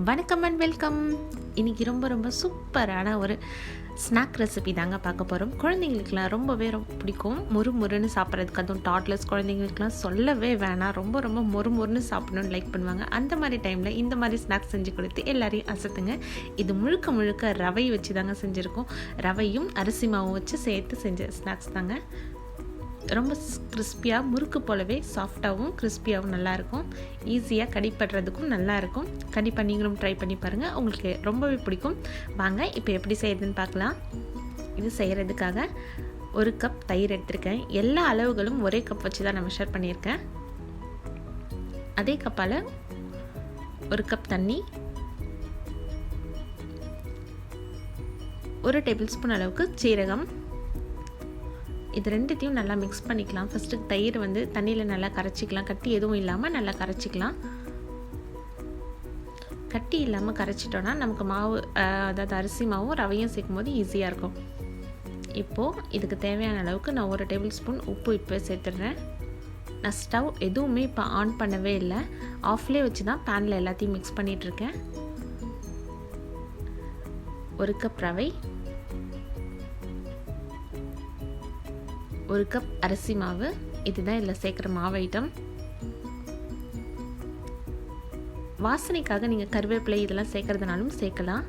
வணக்கம் and welcome. இன்றைக்கி ரொம்ப சூப்பரான ஒரு ஸ்நாக் ரெசிபி தாங்க பார்க்க போகிறோம். குழந்தைங்களுக்குலாம் ரொம்பவே பிடிக்கும். முறுன்னு சாப்பிட்றதுக்கு, அதுவும் டாட்லர்ஸ் குழந்தைங்களுக்குலாம் சொல்லவே வேணாம். ரொம்ப முறுன்னு சாப்பிடணுன்னு லைக் பண்ணுவாங்க. அந்த மாதிரி டைமில் இந்த மாதிரி ஸ்நாக்ஸ் செஞ்சு கொடுத்து எல்லாரையும் அசத்துங்க. இது முழுக்க ரவை வச்சு தாங்க செஞ்சுருக்கோம். ரவையும் அரிசி மாவும் வச்சு சேர்த்து செஞ்ச ஸ்நாக்ஸ் தாங்க. ரொம்ப கிறிஸ்பியாக, முறுக்கு போலவே சாஃப்டாகவும் கிறிஸ்பியாகவும் நல்லாயிருக்கும். ஈஸியாக கடிப்படுறதுக்கும் நல்லாயிருக்கும். கண்டிப்பாக நீங்களும் ட்ரை பண்ணி பாருங்கள், உங்களுக்கு ரொம்பவே பிடிக்கும். வாங்க இப்போ எப்படி செய்யறதுன்னு பார்க்கலாம். இது செய்கிறதுக்காக 1 கப் தயிர் எடுத்திருக்கேன். எல்லா அளவுகளும் ஒரே கப் வச்சு தான் நான் மெஷர் பண்ணியிருக்கேன். அதே கப்பால் 1 கப் தண்ணி, 1 டேபிள் ஸ்பூன் அளவுக்கு சீரகம். இது ரெண்டுத்தையும் நல்லா மிக்ஸ் பண்ணிக்கலாம். ஃபஸ்ட்டு தயிர் தண்ணியில் நல்லா கரைச்சிக்கலாம். கட்டி எதுவும் இல்லாமல் நல்லா கரைச்சிக்கலாம். கட்டி இல்லாமல் கரைச்சிட்டோன்னா நமக்கு மாவு, அதாவது அரிசி மாவும் ரவையும் சேர்க்கும் போது ஈஸியாக இருக்கும். இப்போது இதுக்கு தேவையான அளவுக்கு நான் 1 டேபிள் ஸ்பூன் உப்பு இப்போ சேர்த்துடுறேன். நான் ஸ்டவ் எதுவுமே இப்போ ஆன் பண்ணவே இல்லை. ஆஃப்லேயே வச்சு தான் பேனில் எல்லாத்தையும் மிக்ஸ் பண்ணிகிட்ருக்கேன். 1 கப் ரவை, 1 கப் அரிசி மாவு, இதுதான் இதில் சேர்க்குற மாவு ஐட்டம். வாசனைக்காக நீங்கள் கருவேப்பிலை இதெல்லாம் சேர்க்குறதுனாலும் சேர்க்கலாம்,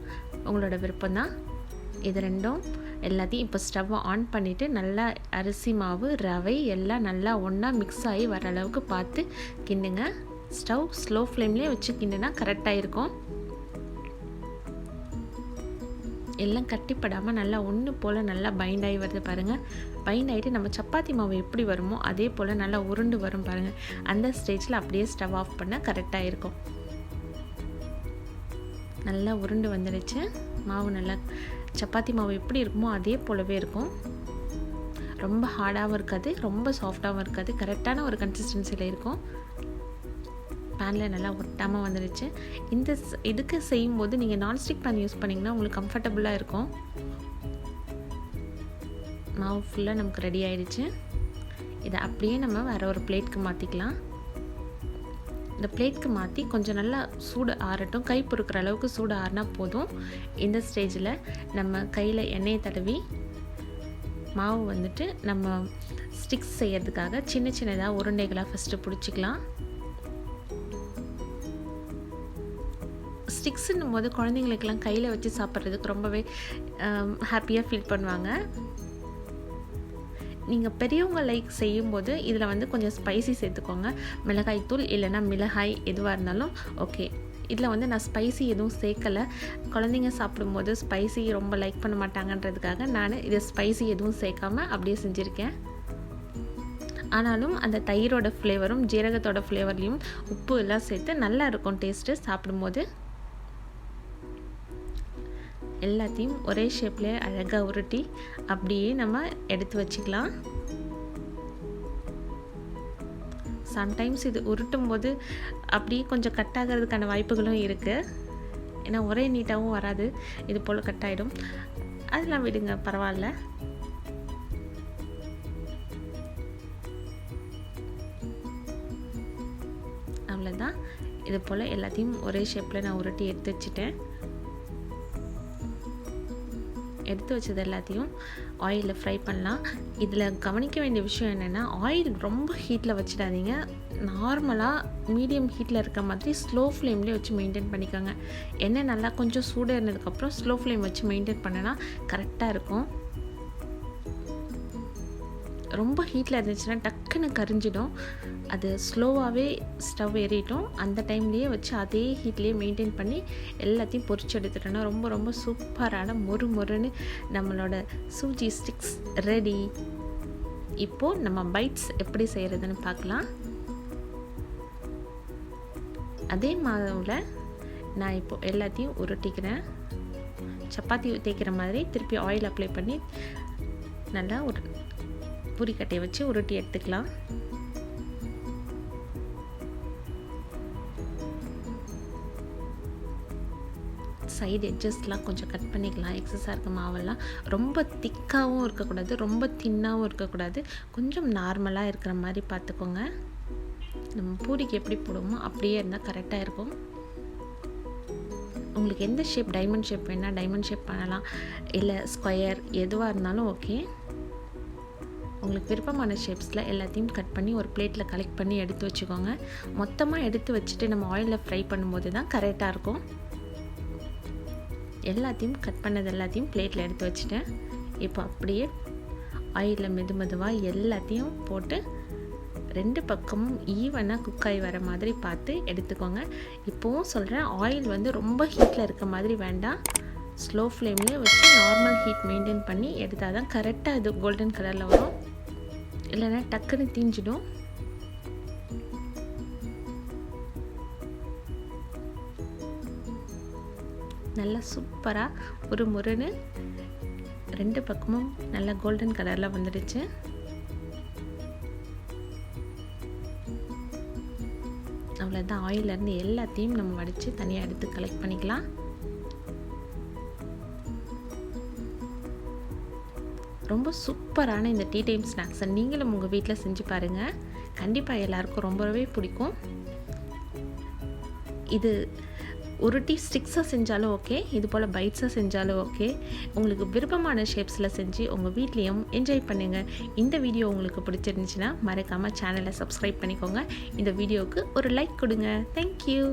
உங்களோட விருப்பம்தான். இது ரெண்டும் எல்லாத்தையும் இப்போ ஸ்டவ்வை ஆன் பண்ணிவிட்டு நல்லா அரிசி மாவு ரவை எல்லாம் நல்லா ஒன்றா மிக்ஸ் ஆகி வர அளவுக்கு பார்த்து கிண்டுங்க. ஸ்டவ் ஸ்லோ ஃப்ளேம்லேயே வச்சு கிண்டுனா கரெக்டாக இருக்கும். எல்லாம் கட்டிப்படாமல் நல்லா ஒன்று போல் நல்லா பைண்ட் ஆகி வருது பாருங்கள். பைண்ட் ஆகிட்டு நம்ம சப்பாத்தி மாவு எப்படி வருமோ அதே போல் நல்லா உருண்டு வரும் பாருங்கள். அந்த ஸ்டேஜில் அப்படியே ஸ்டவ் ஆஃப் பண்ணால் கரெக்டாக இருக்கும். நல்லா உருண்டு வந்துடுச்சு மாவு. நல்லா சப்பாத்தி மாவு எப்படி இருக்குமோ அதே போலவே இருக்கும். ரொம்ப ஹார்டாகவும் இருக்காது, ரொம்ப சாஃப்டாகவும் இருக்காது. கரெக்டான ஒரு கன்சிஸ்டன்சியில் இருக்கும். பேனில் நல்லா ஒட்டாமல் வந்துடுச்சு. இதுக்கு செய்யும்போது நீங்கள் நான்ஸ்டிக் பேன் யூஸ் பண்ணிங்கன்னா உங்களுக்கு கம்ஃபர்டபுளாக இருக்கும். மாவு ஃபுல்லாக நமக்கு ரெடி ஆகிடுச்சு. இதை அப்படியே நம்ம வேறு ஒரு பிளேட்க்கு மாற்றிக்கலாம். இந்த பிளேட்க்கு மாற்றி கொஞ்சம் நல்லா சூடு ஆறட்டும். கை பொறுக்கிற அளவுக்கு சூடு ஆறினா போதும். இந்த ஸ்டேஜில் நம்ம கையில் எண்ணெயை தடவி மாவு நம்ம ஸ்டிக்ஸ் செய்யறதுக்காக சின்னதாக உருண்டைகளாக ஃபஸ்ட்டு பிடிச்சிக்கலாம். ஸ்டிக்ஸுன்னும் போது குழந்தைங்களுக்கெல்லாம் கையில் வச்சு சாப்பிட்றதுக்கு ரொம்பவே ஹாப்பியாக ஃபீல் பண்ணுவாங்க. நீங்கள் பெரியவங்க லைக் செய்யும்போது இதில் கொஞ்சம் ஸ்பைசி சேர்த்துக்கோங்க. மிளகாய் தூள் இல்லைன்னா மிளகாய் எதுவாக இருந்தாலும் ஓகே. இதில் நான் ஸ்பைசி எதுவும் சேர்க்கலை. குழந்தைங்க சாப்பிடும்போது ஸ்பைசி ரொம்ப லைக் பண்ண மாட்டாங்கன்றதுக்காக நான் இதை ஸ்பைசி எதுவும் சேர்க்காமல் அப்படியே செஞ்சுருக்கேன். ஆனாலும் அந்த தயிரோட ஃப்ளேவரும் ஜீரகத்தோட ஃப்ளேவர்லேயும் உப்பு எல்லாம் சேர்த்து நல்லா இருக்கும் டேஸ்ட்டு சாப்பிடும்போது. எல்லாத்தையும் ஒரே ஷேப்லேயே அழகாக உருட்டி அப்படியே நம்ம எடுத்து வச்சுக்கலாம். சம்டைம்ஸ் இது உருட்டும் போது அப்படியே கொஞ்சம் கட் ஆகிறதுக்கான வாய்ப்புகளும் இருக்குது. ஏன்னா ஒரே நீட்டாகவும் வராது, இது போல் கட் ஆகிடும். அதெல்லாம் விடுங்க, பரவாயில்ல. அவ்வளோதான். இது போல் எல்லாத்தையும் ஒரே ஷேப்பில் நான் உருட்டி எடுத்து வச்சுட்டேன். எடுத்து வச்சது எல்லாத்தையும் ஆயிலில் ஃப்ரை பண்ணலாம். இதில் கவனிக்க வேண்டிய விஷயம் என்னென்னா, ஆயில் ரொம்ப ஹீட்டில் வச்சிடாதீங்க. நார்மலாக மீடியம் ஹீட்டில் இருக்க மாதிரி ஸ்லோ ஃப்ளேம்லேயே வச்சு மெயின்டைன் பண்ணிக்கோங்க. எண்ணெய் நல்லா கொஞ்சம் சூடாக இருந்ததுக்கப்புறம் ஸ்லோ ஃப்ளேம் வச்சு மெயின்டைன் பண்ணினா கரெக்டாக இருக்கும். ரொம்ப ஹீட்டில் இருந்துச்சுன்னா டக்குன்னு கரிஞ்சிடும். அது ஸ்லோவாகவே ஸ்டவ் ஏறிட்டோம். அந்த டைம்லேயே வச்சு அதே ஹீட்லேயே மெயின்டைன் பண்ணி எல்லாத்தையும் பொரிச்சு எடுத்துட்டோன்னா ரொம்ப சூப்பரான முறுன்னு நம்மளோட சூஜி ஸ்டிக்ஸ் ரெடி. இப்போது நம்ம பைட்ஸ் எப்படி செய்கிறதுன்னு பார்க்கலாம். அதே மாவில் நான் இப்போது எல்லாத்தையும் உருட்டிக்கிறேன். சப்பாத்தி தேய்க்கிற மாதிரி திருப்பி ஆயில் அப்ளை பண்ணி நல்லா ஒரு பூரிக்கட்டையை வச்சு உருட்டி எடுத்துக்கலாம். சைடு எட்ஜஸ்லாம் கொஞ்சம் கட் பண்ணிக்கலாம். எக்ஸஸாக இருக்க மாவெல்லாம் ரொம்ப திக்காகவும் இருக்கக்கூடாது, ரொம்ப தின்னாகவும் இருக்கக்கூடாது. கொஞ்சம் நார்மலாக இருக்கிற மாதிரி பார்த்துக்கோங்க. நம்ம பூரிக்கு எப்படி போடுவோமோ அப்படியே இருந்தால் கரெக்டாக இருக்கும். உங்களுக்கு எந்த ஷேப், டைமண்ட் ஷேப் வேணால் டைமண்ட் ஷேப் பண்ணலாம், இல்லை ஸ்கொயர் எதுவாக இருந்தாலும் ஓகே. உங்களுக்கு விருப்பமான ஷேப்ஸில் எல்லாத்தையும் கட் பண்ணி ஒரு பிளேட்டில் கலெக்ட் பண்ணி எடுத்து வச்சுக்கோங்க. மொத்தமாக எடுத்து வச்சுட்டு நம்ம ஆயிலில் ஃப்ரை பண்ணும்போது தான் கரெக்டாக இருக்கும். எல்லாத்தையும் கட் பண்ணது எல்லாத்தையும் பிளேட்டில் எடுத்து வச்சுட்டேன். இப்போ அப்படியே ஆயிலில் மெதுவாக எல்லாத்தையும் போட்டு 2 பக்கமும் ஈவனாக குக் ஆகி வர மாதிரி பார்த்து எடுத்துக்கோங்க. இப்போவும் சொல்கிறேன், ஆயில் வந்து ரொம்ப ஹீட்டில் இருக்க மாதிரி வேண்டாம். ஸ்லோ ஃப்ளேம்லேயே வச்சு நார்மல் ஹீட் மெயின்டைன் பண்ணி எடுத்தால் தான் கரெக்டாக இது கோல்டன் கலரில் வரும். இல்லைன்னா டக்குன்னு தீஞ்சிடும். நல்லா சூப்பராக ஒரு முருன்னு 2 பக்கமும் நல்லா கோல்டன் கலரில் வந்துடுச்சு. அவ்வளோதான். ஆயிலேருந்து எல்லாத்தையும் நம்ம வடித்து தனியாக எடுத்து கலெக்ட் பண்ணிக்கலாம். ரொம்ப சூப்பரான இந்த டீ டைம் ஸ்நாக்ஸை நீங்களும் உங்கள் வீட்டில் செஞ்சு பாருங்கள். கண்டிப்பாக எல்லாருக்கும் ரொம்பவே பிடிக்கும். இது ஒரு டீ ஸ்டிக்ஸாக செஞ்சாலும் ஓகே, இது போல் பைட்ஸாக செஞ்சாலும் ஓகே. உங்களுக்கு விருப்பமான ஷேப்ஸில் செஞ்சு உங்கள் வீட்லேயும் என்ஜாய் பண்ணுங்கள். இந்த வீடியோ உங்களுக்கு பிடிச்சிருந்துச்சுன்னா மறக்காமல் சேனலை சப்ஸ்கிரைப் பண்ணிக்கோங்க. இந்த வீடியோவுக்கு ஒரு லைக் கொடுங்க. தேங்க்யூ.